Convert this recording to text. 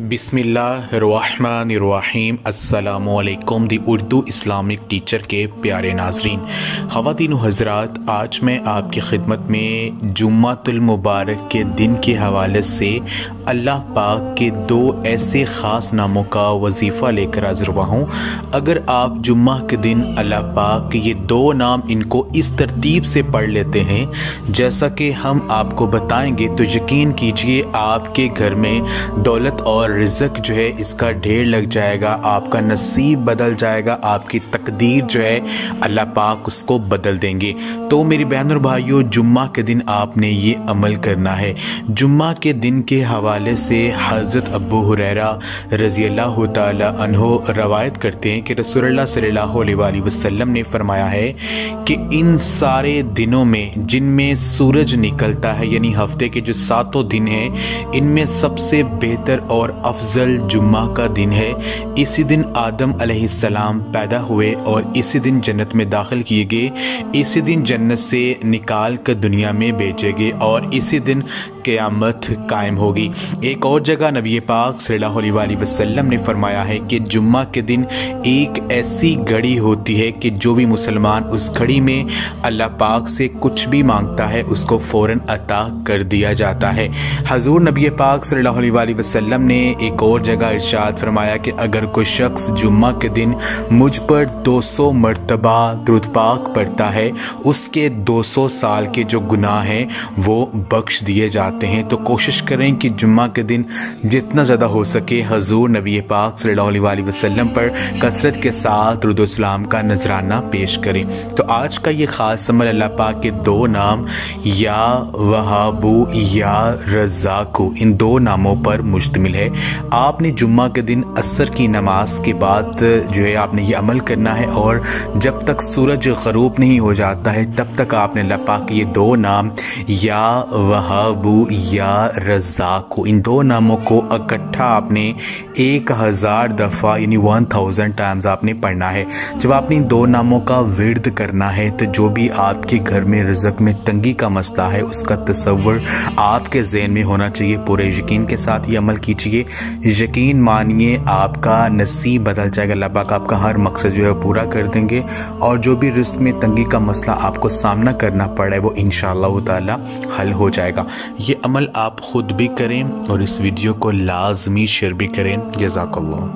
बिस्मिल्लाहिर्रहमानिर्रहीम। अस्सलामुअलैकुम। दी Urdu Islamic teacher के प्यारे नाज़रीन, ख़वातीन व हज़रात, आज मैं आपकी खिदमत में जुम्मातुल मुबारक के दिन के हवाले से अल्लाह पाक के दो ऐसे ख़ास नामों का वजीफ़ा लेकर हाज़िर हुआ हूँ। अगर आप जुम्मा के दिन अल्लाह पाक के ये दो नाम इनको इस तरतीब से पढ़ लेते हैं जैसा कि हम आपको बताएंगे, तो यकीन कीजिए आपके घर में दौलत और रिज़्क जो है इसका ढेर लग जाएगा, आपका नसीब बदल जाएगा, आपकी तकदीर जो है अल्लाह पाक उसको बदल देंगे। तो मेरी बहनों और भाइयों, जुम्मा के दिन आपने ये अमल करना है। जुम्मा के दिन के हवाले से हज़रत अबू हुरैरा रज़ियल्लाहु ताला अन्हो रवायत करते हैं कि रसूलुल्लाह सल्लल्लाहु अलैहि वसल्लम ने फरमाया है कि इन सारे दिनों में जिनमें सूरज निकलता है, यानी हफ्ते के जो 7 दिन हैं, इनमें सबसे बेहतर और अफजल जुम्मा का दिन है। इसी दिन आदम अलैहिस्सलाम पैदा हुए और इसी दिन जन्नत में दाखिल किए गए, इसी दिन जन्नत से निकाल कर दुनिया में भेजे गए और इसी दिन क़यामत कायम होगी। एक और जगह नबी पाक सल्लल्लाहु अलैहि वसल्लम ने फरमाया है कि जुम्मा के दिन एक ऐसी घड़ी होती है कि जो भी मुसलमान उस घड़ी में अल्लाह पाक से कुछ भी मांगता है उसको फ़ौरन अता कर दिया जाता है। हजूर नबी पाक सल्लल्लाहु अलैहि वसल्लम ने एक और जगह इरशाद फरमाया कि अगर कोई शख्स जुम्मा के दिन मुझ पर 200 मरतबा दुरूद पाक पढ़ता है, उसके 200 साल के जो गुनाह हैं वो बख्श दिए जाते हैं। तो कोशिश करें कि जुम्मा के दिन जितना ज़्यादा हो सके हजूर नबी पाक सल्लल्लाहु अलैहि वसल्लम पर कसरत के साथ दुरूद सलाम का नजराना पेश करें। तो आज का ये ख़ास अमल अल्लाह पाक के दो नाम या वहाबू या रज़्ज़ाक़ु, इन दो नामों पर मुश्तमिल है। आपने जुम्मा के दिन असर की नमाज के बाद जो है आपने ये अमल करना है और जब तक सूरज ग़रूब नहीं हो जाता है तब तक आपने अल्लाह पाक के ये दो नाम या वहाबू या रज़्ज़ाक़ु, इन दो नामों को इकट्ठा आपने 1000 दफ़ा यानी 1000 टाइम्स आपने पढ़ना है। जब आपने इन दो नामों का विर्द करना है तो जो भी आपके घर में रिज़्क में तंगी का मसला है उसका तसव्वुर आपके ज़हन में होना चाहिए। पूरे यकीन के साथ ये अमल कीजिए, यकीन मानिए आपका नसीब बदल जाएगा। अल्लाह पाक आपका हर मकसद जो है पूरा कर देंगे और जो भी रिज़्क में तंगी का मसला आपको सामना करना पड़ा है वो इंशाअल्लाह ताला हल हो जाएगा। ये अमल आप खुद भी करें और इस वीडियो को लाजमी शेयर भी करें। जज़ाकल्लाह।